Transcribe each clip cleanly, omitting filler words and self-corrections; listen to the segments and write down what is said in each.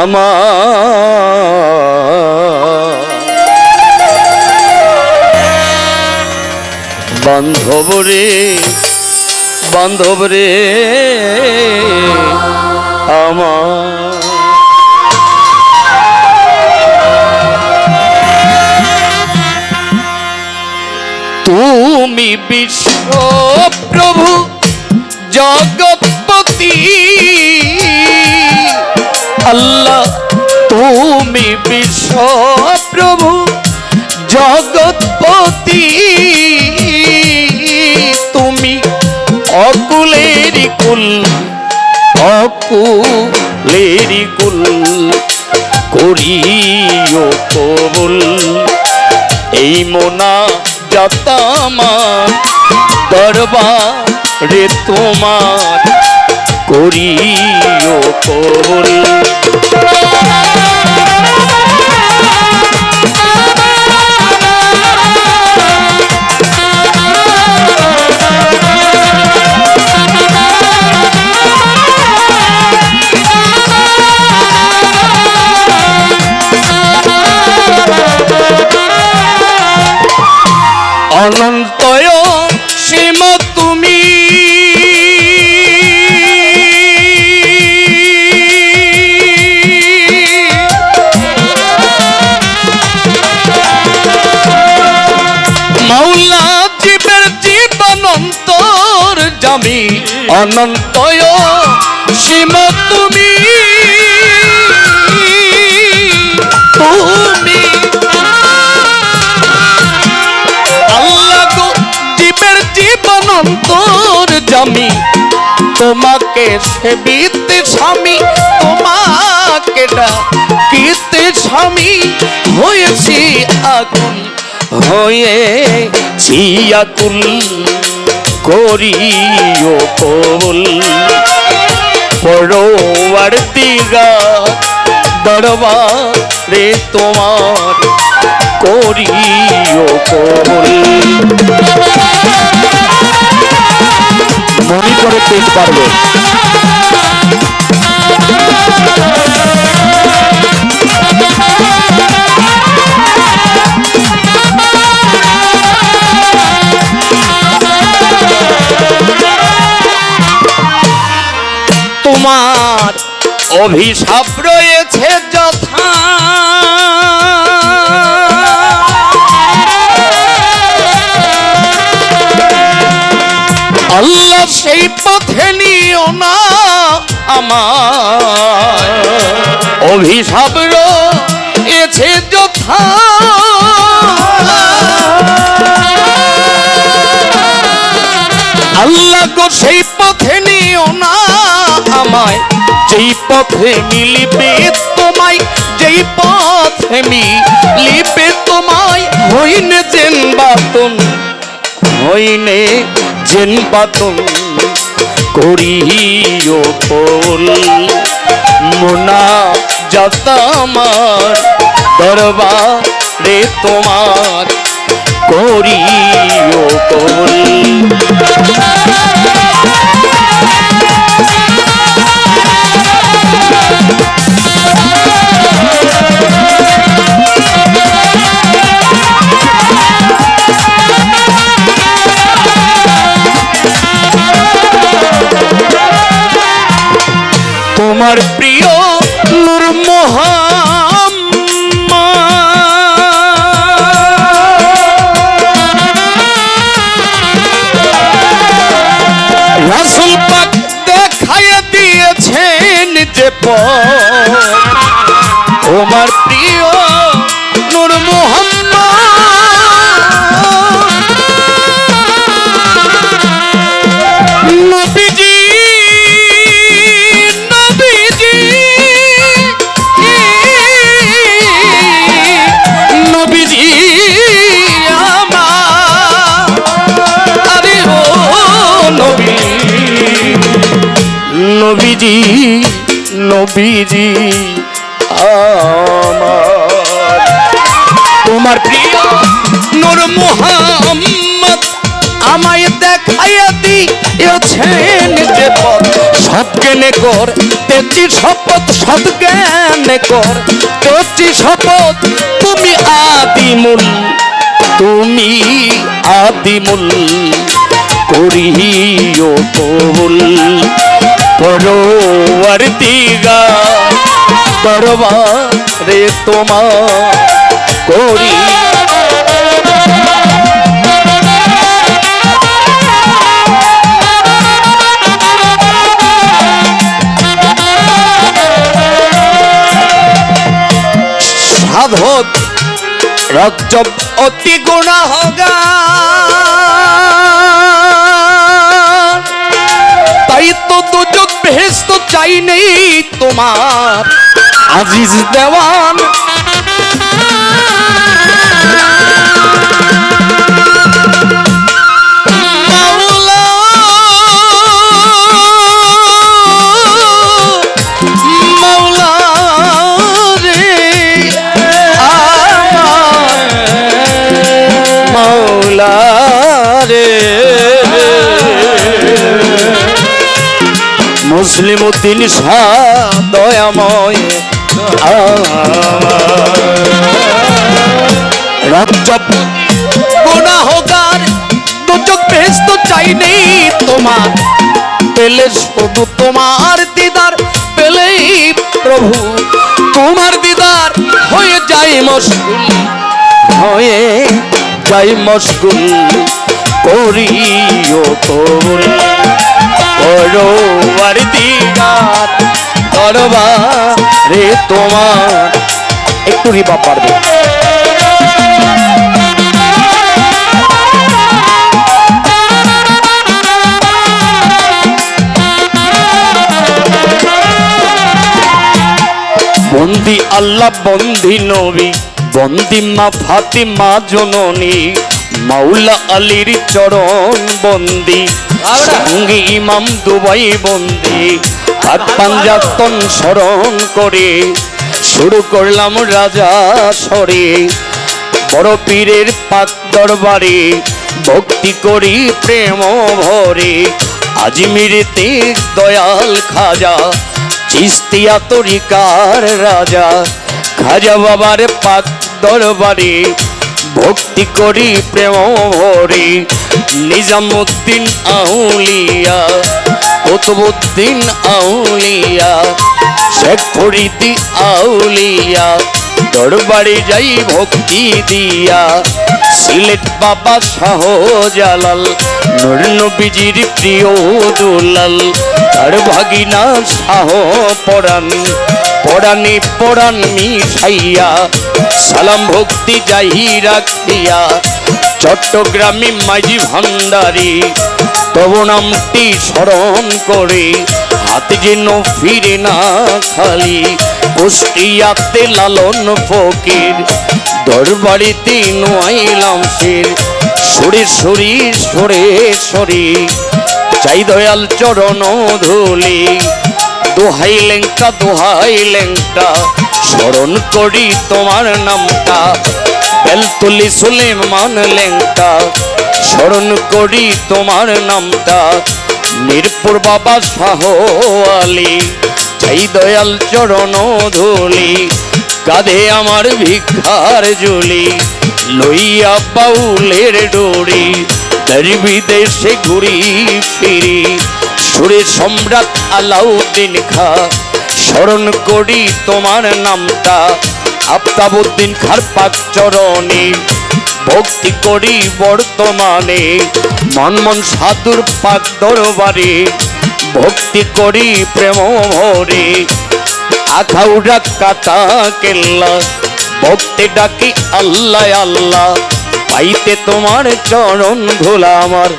আমার বান্ধব রে আমার তুমি বিশ্ব প্রভু জগৎপতি আল্লাহ তুমি বিশ্ব প্রভু জগৎপতি তুমি অকুলেরি কুল করিও কবুল এই মোনা যাতামার দরবারে তোমার করিও কবুল অনন্তয় সীম তুমি মাওলা জীবের জীবনন্তর জামি অনন্তয় সীম তুমি অন্তর জামি তোমাকে সেবিতে স্বামী তোমাকে ডাকিতে স্বামী হয়েছি আকুল করিও কবুল পরোয়ার দিগা দরবারে তোমার করিও কবুল মনে করে পেট পারবে তোমার অভিশাপ রয়েছে যথা আল্লাহ সেই পথে নিও না আমার অভিশাপ রয়েছে যথা আল্লাহ গো সেই পথে নিও না আমায় যেই পথে মিলিবে তোমায় যেই পথে মিলিবে তোমায় হইনে জেনবাতন হইনে জেনবাতন করিও ফুল মোনা যাতামার দরবারে তোমার করিও ফুল তোমার প্রিয় নূর রাসূল পাক দেখাইয়া দিয়েছেন যে পথ তোমার প্রিয় নূর নবীজি নবীজি নবীজি আমার তোমার প্রিয় নূর মুহাম্মদ আমায় দেখাইয়া দিয়েছেন যে পথ সব কেনে করতে করছি শপথ সদ্জ্ঞান কর, করছি শপথ তুমি আদিমূল, তুমি আদিমূল করিও কবুল। পরওয়ারদিগার দরবারে তোমার করি সাধক রজ্জব অতি গুনাহগার, তাই তো দুজক বেহেশত চাই নেই তোমার আজিজ দেওয়ান। মুসলিম উদ্দিন শাহ দয়াময় রজ্জব গুনাহগার, দুচোখ বেহেশত চাই নেই তোমার, পেলে শুধু তোমার দিদার, পেলেই প্রভু তোমার দিদার হয়ে যাই মশগুল, হয়ে যাই মশগুল করিও কবুল। পরওয়ারদিগার দরবারে তোমার, একটু রিবা পারবে বন্দি আল্লাহ বন্দি নবী বন্দি মা ফাতিমা জননী, মাওলা আলীর চরণ বন্দি, সঙ্গে ইমাম দুবাই বন্দি, হাত পাঞ্জাতন স্মরণ করে শুরু করলাম রাজা সরে, বড় পীরের পাক দরবারে ভক্তি করি প্রেম ভরে, আজমিরেতে দয়াল খাজা চিস্তিয়া তরিকার রাজা, খাজা বাবার পাক দরবারে ভক্তি করি প্রেম ভরে, নিজামুদ্দিন আউলিয়া কুতুবুদ্দিন আউলিয়া শেখ ফরিদি আউলিয়া দরবারে যাই ভক্তি দিয়া, সিলেট বাবা শাহ জালাল নূর নবীজির প্রিয় দুলাল, তার ভাগিনা শাহ পরাণ পরাণে পরাণ মিশাইয়া সালাম ভক্তি যাই রাখিয়া, চট্টগ্রামে মাঝি ভান্ডারি তব নামটি স্মরণ করে, হাত যেন ফিরে না খালি, কুষ্টিয়াতে লালন ফকির দরবারেতে নোয়াইলাম শের, সরে সরি সরে সরি চাই দয়াল চরণ ধুলি, দোহাই লেংটা দোহাই লেংটা স্মরণ করি তোমার নামটা, বেলতুলি সুলেমান লেংটা স্মরণ করি তোমার নামটা, মিরপুর বাবা শাহ আলী চাই দয়াল চরণ ধুলি, কাঁধে আমার ভিক্ষার ঝুলি লইয়া বাউলের ডোরি, দেশ বিদেশে ঘুরি ফিরি সুরে সম্রাট আলাউদ্দিন খা স্মরণ করি তোমার নামটা, আফতাবউদ্দিন খার পাক চরণে ভক্তি করি বর্তমানে, মনমন সাধুর পাক দরবারে ভক্তি করি প্রেম ভরে, আখাউড়া কাটা কেল্লা ভক্তি ডাকি আল্লাহ আল্লাহ, পাইতে তোমার চরণ ধুলা আমার,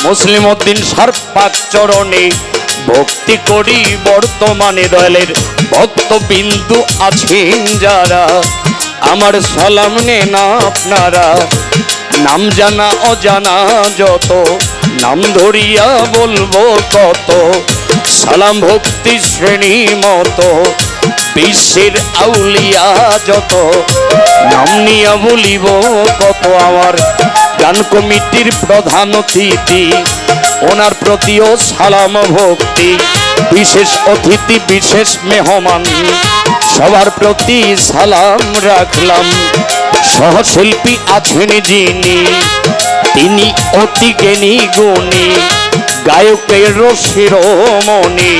মুসলিম উদ্দিন শাহ পাক চরণে ভক্তি করি বর্তমানে, দয়ালের ভক্ত বিন্দু আছেন যারা আমার সালাম নেন আপনারা, নাম জানা অজানা যত নাম ধরিয়া বলবো কত, সালাম ভক্তি শ্রেণী মতো বিশ্বের আউলিয়া যত, নাম নিয়া বলিব কত। আমার গান কমিটির প্রধান অতিথি, ওনার প্রতিও সালাম ভক্তি। বিশেষ অতিথি বিশেষ মেহমান, সবার প্রতি সালাম রাখলাম। সহশিল্পী আছেন যিনি, তিনি অতি জ্ঞানী গুণী, গায়কের শিরোমণি।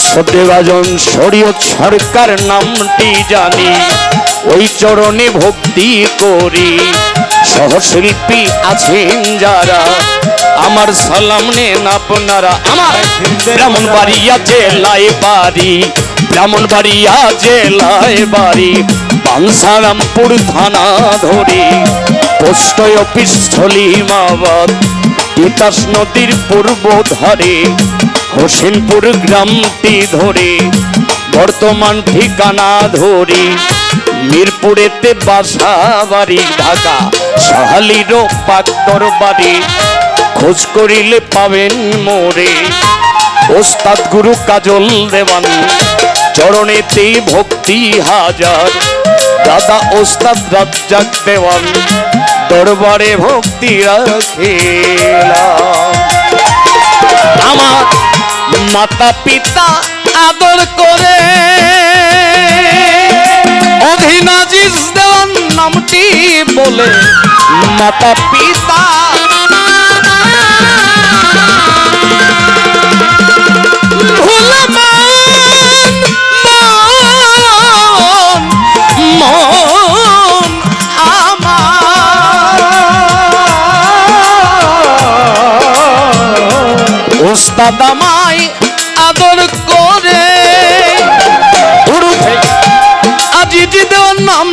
সত্যবাজন শরীয়ত সরকার নামটি জানি, ওই চরণে ভক্তি করি। সহশিল্পী আছেন যারা, আমার সালাম নেন আপনারা। আমার ব্রাহ্মণবাড়িয়া জেলায় বাড়ি, ব্রাহ্মণবাড়িয়া জেলায় বাড়ি, বাঞ্ছারামপুর থানা ধরে, পোস্ট অফিস সলিমাবাদ, তিতাস নদীর পূর্ব ধারে, হোসেনপুর গ্রামটি ধরে, বর্তমান ঠিকানা ধরে, মিরপুরেতে বাসা বাড়ি, ঢাকা সাহালিরও পাক্তর বাড়ি, খোঁজ করিলে পাবেন মোরে। ওস্তাদ গুরু কাজল দেওয়ান, চরণেতে ভক্তি হাজার, দাদা ওস্তাদ রাজ্জাক দেওয়ান, দরবারে ভক্তি রাখিলাম। আমার মাতা পিতা আদর করে, অধীনাজিজ দেওয়ান নামটি বলে, মাতা পিতা ওস্তাদ আমায় আদর করে, আজিজি দেওয়ার নাম